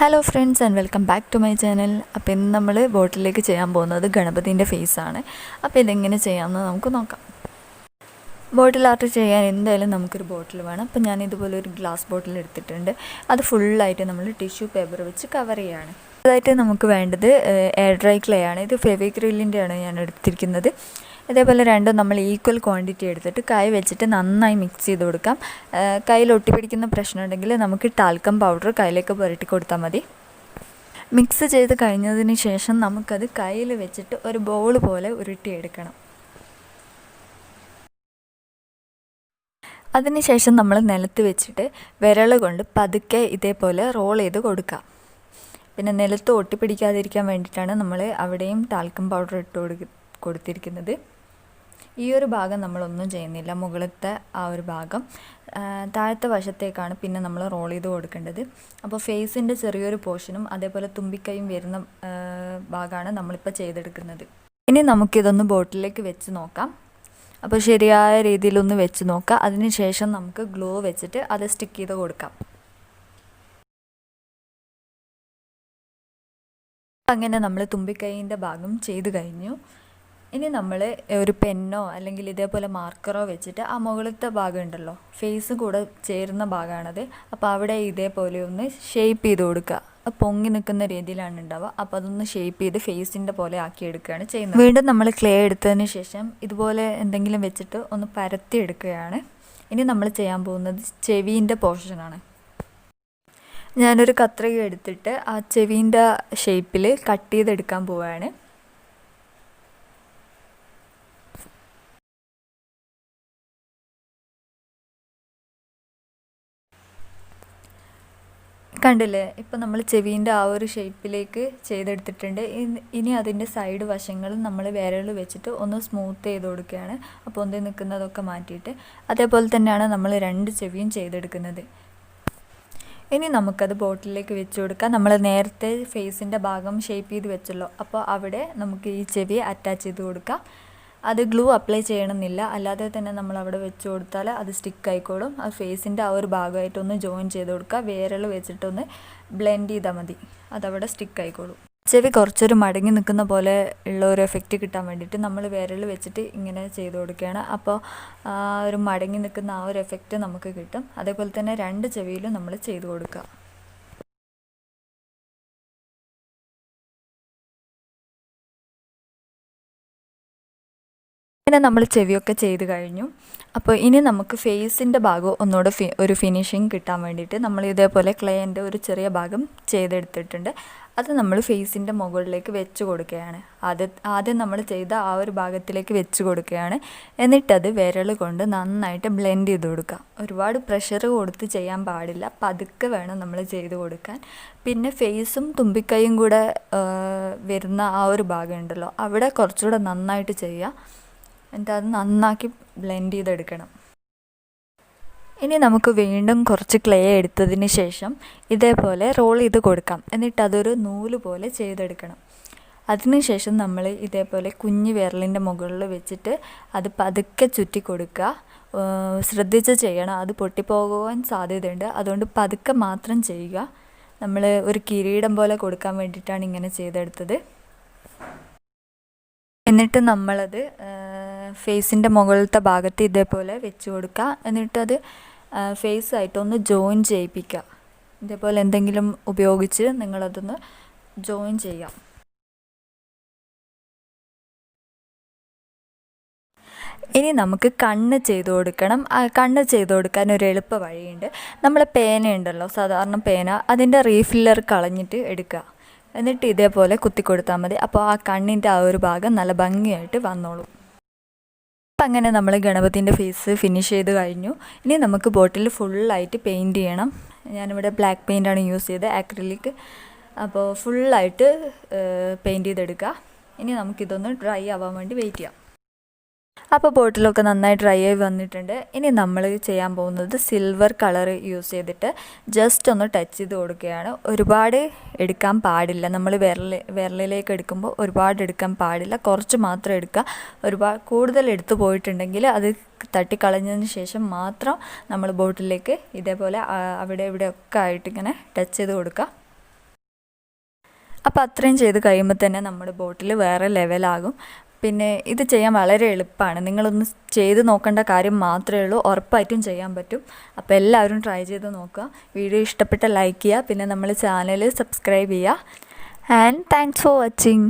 Hello friends and welcome back to my channel. അപ്പോൾ ഇന്ന് നമ്മൾ ബോട്ടിലേക്ക് ചെയ്യാൻ പോകുന്നത് ഗണപതിൻ്റെ ഫേസാണ്. അപ്പോൾ ഇതെങ്ങനെ ചെയ്യാമെന്ന് നമുക്ക് നോക്കാം. ബോട്ടിൽ ആർട്ട് ചെയ്യാൻ എന്തായാലും നമുക്കൊരു ബോട്ടിൽ വേണം. അപ്പോൾ ഞാൻ ഇതുപോലെ ഒരു ഗ്ലാസ് ബോട്ടിൽ എടുത്തിട്ടുണ്ട്. അത് ഫുള്ളായിട്ട് നമ്മൾ ടിഷ്യൂ പേപ്പർ വെച്ച് കവർ ചെയ്യുകയാണ്. അതായിട്ട് നമുക്ക് വേണ്ടത് എയർ ഡ്രൈ ക്ലേ ആണ്. ഇത് ഫെവിക്രിലിൻ്റെയാണ് ഞാൻ എടുത്തിരിക്കുന്നത്. ഇതേപോലെ രണ്ടും നമ്മൾ ഈക്വൽ ക്വാണ്ടിറ്റി എടുത്തിട്ട് കൈ വെച്ചിട്ട് നന്നായി മിക്സ് ചെയ്ത് കൊടുക്കാം. കയ്യിൽ ഒട്ടിപ്പിടിക്കുന്ന പ്രശ്നമുണ്ടെങ്കിൽ നമുക്ക് ടാൽക്കം പൗഡർ കയ്യിലേക്ക് പുരട്ടി കൊടുത്താൽ മതി. മിക്സ് ചെയ്ത് കഴിഞ്ഞതിന് ശേഷം നമുക്കത് കയ്യിൽ വെച്ചിട്ട് ഒരു ബോൾ പോലെ ഉരുട്ടിയെടുക്കണം. അതിനുശേഷം നമ്മൾ നിലത്ത് വെച്ചിട്ട് വിരൽ കൊണ്ട് പതുക്കെ ഇതേപോലെ റോൾ ചെയ്ത് കൊടുക്കാം. പിന്നെ നിലത്ത് ഒട്ടിപ്പിടിക്കാതിരിക്കാൻ വേണ്ടിയിട്ടാണ് നമ്മൾ അവിടെയും ടാൽക്കം പൗഡർ കൊടുത്തിരിക്കുന്നത്. ഈ ഒരു ഭാഗം നമ്മളൊന്നും ചെയ്യുന്നില്ല, മുകളിലത്തെ ആ ഒരു ഭാഗം. താഴത്തെ വശത്തേക്കാണ് പിന്നെ നമ്മൾ റോൾ ചെയ്ത് കൊടുക്കേണ്ടത്. അപ്പോൾ ഫേസിൻ്റെ ചെറിയൊരു പോർഷനും അതേപോലെ തുമ്പിക്കൈയും വരുന്ന ഭാഗമാണ് നമ്മളിപ്പോൾ ചെയ്തെടുക്കുന്നത്. ഇനി നമുക്കിതൊന്ന് ബോട്ടിലേക്ക് വെച്ച് നോക്കാം. അപ്പോൾ ശരിയായ രീതിയിലൊന്ന് വെച്ച് നോക്കാം. അതിനുശേഷം നമുക്ക് ഗ്ലൂ വെച്ചിട്ട് അത് സ്റ്റിക്ക് ചെയ്ത് കൊടുക്കാം. അങ്ങനെ നമ്മൾ തുമ്പിക്കൈയിൻ്റെ ഭാഗം ചെയ്ത് കഴിഞ്ഞു. ഇനി നമ്മൾ ഒരു പെന്നോ അല്ലെങ്കിൽ ഇതേപോലെ മാർക്കറോ വെച്ചിട്ട് ആ മുകളിലത്തെ ഭാഗം ഉണ്ടല്ലോ, ഫേസ് കൂടെ ചേരുന്ന ഭാഗമാണത്. അപ്പോൾ അവിടെ ഇതേപോലെ ഒന്ന് ഷേപ്പ് ചെയ്ത് കൊടുക്കുക. പൊങ്ങി നിൽക്കുന്ന രീതിയിലാണ് ഉണ്ടാവുക. അപ്പോൾ അതൊന്ന് ഷേപ്പ് ചെയ്ത് ഫേസിൻ്റെ പോലെ ആക്കിയെടുക്കുകയാണ് ചെയ്യുന്നത്. വീണ്ടും നമ്മൾ ക്ലേ എടുത്തതിന് ശേഷം ഇതുപോലെ എന്തെങ്കിലും വെച്ചിട്ട് ഒന്ന് പരത്തി എടുക്കുകയാണ്. ഇനി നമ്മൾ ചെയ്യാൻ പോകുന്നത് ചെവീൻ്റെ പോർഷനാണ്. ഞാനൊരു കത്രിക എടുത്തിട്ട് ആ ചെവീൻ്റെ ഷേപ്പിൽ കട്ട് ചെയ്തെടുക്കാൻ പോവുകയാണ്. കണ്ടില്ലേ, ഇപ്പം നമ്മൾ ചെവീൻ്റെ ആ ഒരു ഷേപ്പിലേക്ക് ചെയ്തെടുത്തിട്ടുണ്ട്. ഇനി അതിൻ്റെ സൈഡ് വശങ്ങൾ നമ്മൾ വിരൽ വെച്ചിട്ട് ഒന്ന് സ്മൂത്ത് ചെയ്ത് കൊടുക്കുകയാണ്. അപ്പോൾ ഒന്നി നിൽക്കുന്നതൊക്കെ മാറ്റിയിട്ട് അതേപോലെ തന്നെയാണ് നമ്മൾ രണ്ട് ചെവിയും ചെയ്തെടുക്കുന്നത്. ഇനി നമുക്കത് ബോട്ടിലേക്ക് വെച്ച് കൊടുക്കാം. നമ്മൾ നേരത്തെ ഫേസിൻ്റെ ഭാഗം ഷേപ്പ് ചെയ്ത് വെച്ചല്ലോ, അപ്പോൾ അവിടെ നമുക്ക് ഈ ചെവി അറ്റാച്ച് ചെയ്ത് കൊടുക്കാം. അത് ഗ്ലൂ അപ്ലൈ ചെയ്യണമെന്നില്ല, അല്ലാതെ തന്നെ നമ്മൾ അവിടെ വെച്ച് കൊടുത്താൽ അത് സ്റ്റിക്ക് ആയിക്കോളും. ആ ഫേസിൻ്റെ ആ ഒരു ഭാഗമായിട്ടൊന്ന് ജോയിൻ ചെയ്ത് കൊടുക്കുക. വിരൽ വെച്ചിട്ടൊന്ന് ബ്ലെൻഡ് ചെയ്താൽ മതി, അതവിടെ സ്റ്റിക്ക് ആയിക്കോളും. ചെവി കുറച്ചൊരു മടങ്ങി നിൽക്കുന്ന പോലെ ഉള്ള ഒരു എഫക്റ്റ് കിട്ടാൻ വേണ്ടിയിട്ട് നമ്മൾ വിരൽ വെച്ചിട്ട് ഇങ്ങനെ ചെയ്ത് കൊടുക്കുകയാണ്. അപ്പോൾ ഒരു മടങ്ങി നിൽക്കുന്ന ആ ഒരു എഫക്റ്റ് നമുക്ക് കിട്ടും. അതേപോലെ തന്നെ രണ്ട് ചെവിയിലും നമ്മൾ ചെയ്ത് കൊടുക്കുക. ഇങ്ങനെ നമ്മൾ ചെവിയൊക്കെ ചെയ്ത് കഴിഞ്ഞു. അപ്പോൾ ഇനി നമുക്ക് ഫേസിൻ്റെ ഭാഗം ഒന്നുകൂടെ ഒരു ഫിനിഷിങ് കിട്ടാൻ വേണ്ടിയിട്ട് നമ്മൾ ഇതേപോലെ ക്ലേൻ്റെ ഒരു ചെറിയ ഭാഗം ചെയ്തെടുത്തിട്ടുണ്ട്. അത് നമ്മൾ ഫേസിൻ്റെ മുകളിലേക്ക് വെച്ച് കൊടുക്കുകയാണ്. ആദ്യം നമ്മൾ ചെയ്ത ആ ഒരു ഭാഗത്തിലേക്ക് വെച്ച് കൊടുക്കുകയാണ്. എന്നിട്ടത് വിരൽ കൊണ്ട് നന്നായിട്ട് ബ്ലെൻഡ് ചെയ്ത് കൊടുക്കുക. ഒരുപാട് പ്രഷർ കൊടുത്ത് ചെയ്യാൻ പാടില്ല, പതുക്കെ വേണം നമ്മൾ ചെയ്ത് കൊടുക്കാൻ. പിന്നെ ഫേസും തുമ്പിക്കൈയും കൂടെ വരുന്ന ആ ഒരു ഭാഗം ഉണ്ടല്ലോ, അവിടെ കുറച്ചുകൂടെ നന്നായിട്ട് ചെയ്യുക. എന്നിട്ട് അത് നന്നാക്കി ബ്ലെൻഡ് ചെയ്തെടുക്കണം. ഇനി നമുക്ക് വീണ്ടും കുറച്ച് ക്ലേ എടുത്തതിന് ശേഷം ഇതേപോലെ റോൾ ചെയ്ത് കൊടുക്കാം. എന്നിട്ട് അതൊരു നൂല് പോലെ ചെയ്തെടുക്കണം. അതിനുശേഷം നമ്മൾ ഇതേപോലെ കുഞ്ഞ് വിരലിൻ്റെ മുകളിൽ വെച്ചിട്ട് അത് പതുക്കെ ചുറ്റി കൊടുക്കുക. ശ്രദ്ധിച്ച് ചെയ്യണം, അത് പൊട്ടിപ്പോകാൻ സാധ്യതയുണ്ട്. അതുകൊണ്ട് പതുക്കെ മാത്രം ചെയ്യുക. നമ്മൾ ഒരു കിരീടം പോലെ കൊടുക്കാൻ വേണ്ടിയിട്ടാണ് ഇങ്ങനെ ചെയ്തെടുത്തത്. എന്നിട്ട് നമ്മളത് ഫേസിൻ്റെ മുകളിലത്തെ ഭാഗത്ത് ഇതേപോലെ വെച്ച് കൊടുക്കുക. എന്നിട്ടത് ഫേസായിട്ടൊന്ന് ജോയിൻ ചെയ്യിപ്പിക്കുക. ഇതേപോലെ എന്തെങ്കിലും ഉപയോഗിച്ച് നിങ്ങളതൊന്ന് ജോയിൻ ചെയ്യാം. ഇനി നമുക്ക് കണ്ണ് ചെയ്ത് കൊടുക്കണം. കണ്ണ് ചെയ്ത് കൊടുക്കാൻ ഒരു എളുപ്പ വഴിയുണ്ട്. നമ്മൾ പേന ഉണ്ടല്ലോ, സാധാരണ പേന, അതിൻ്റെ റീഫില്ലർ കളഞ്ഞിട്ട് എടുക്കുക. എന്നിട്ട് ഇതേപോലെ കുത്തി കൊടുത്താൽ മതി. അപ്പോൾ ആ കണ്ണിൻ്റെ ആ ഒരു ഭാഗം നല്ല ഭംഗിയായിട്ട് വന്നോളും. അപ്പം അങ്ങനെ നമ്മൾ ഗണപതിൻ്റെ ഫേസ് ഫിനിഷ് ചെയ്ത് കഴിഞ്ഞു. ഇനി നമുക്ക് ബോട്ടിൽ ഫുള്ളായിട്ട് പെയിൻറ്റ് ചെയ്യണം. ഞാനിവിടെ ബ്ലാക്ക് പെയിൻ്റാണ് യൂസ് ചെയ്തത്, ആക്രിലിക്. അപ്പോൾ ഫുള്ളായിട്ട് പെയിൻറ്റ് ചെയ്തെടുക്കുക. ഇനി നമുക്കിതൊന്ന് ഡ്രൈ ആവാൻ വേണ്ടി വെയിറ്റ് ചെയ്യാം. അപ്പോൾ ബോട്ടിലൊക്കെ നന്നായി ഡ്രൈ ആയി വന്നിട്ടുണ്ട്. ഇനി നമ്മൾ ചെയ്യാൻ പോകുന്നത് സിൽവർ കളർ യൂസ് ചെയ്തിട്ട് ജസ്റ്റ് ഒന്ന് ടച്ച് ചെയ്ത് കൊടുക്കുകയാണ്. ഒരുപാട് എടുക്കാൻ പാടില്ല. നമ്മൾ വിരലിലേക്ക് എടുക്കുമ്പോൾ ഒരുപാട് എടുക്കാൻ പാടില്ല, കുറച്ച് മാത്രം എടുക്കുക. ഒരുപാട് കൂടുതൽ എടുത്തു പോയിട്ടുണ്ടെങ്കിൽ അത് തട്ടിക്കളഞ്ഞതിന് ശേഷം മാത്രം നമ്മൾ ബോട്ടിലേക്ക് ഇതേപോലെ അവിടെ ഇവിടെയൊക്കെ ആയിട്ട് ഇങ്ങനെ ടച്ച് ചെയ്ത് കൊടുക്കുക. അപ്പോൾ അത്രയും ചെയ്ത് കഴിയുമ്പോൾ തന്നെ നമ്മുടെ ബോട്ടിൽ വേറെ ലെവലാകും. പിന്നെ ഇത് ചെയ്യാൻ വളരെ എളുപ്പമാണ്. നിങ്ങളൊന്ന് ചെയ്ത് നോക്കേണ്ട കാര്യം മാത്രമേ ഉള്ളൂ. ഉറപ്പായിട്ടും ചെയ്യാൻ പറ്റും. അപ്പോൾ എല്ലാവരും ട്രൈ ചെയ്ത് നോക്കുക. വീഡിയോ ഇഷ്ടപ്പെട്ട ലൈക്ക് ചെയ്യുക. പിന്നെ നമ്മൾ ചാനൽ സബ്സ്ക്രൈബ് ചെയ്യുക. And thanks for watching.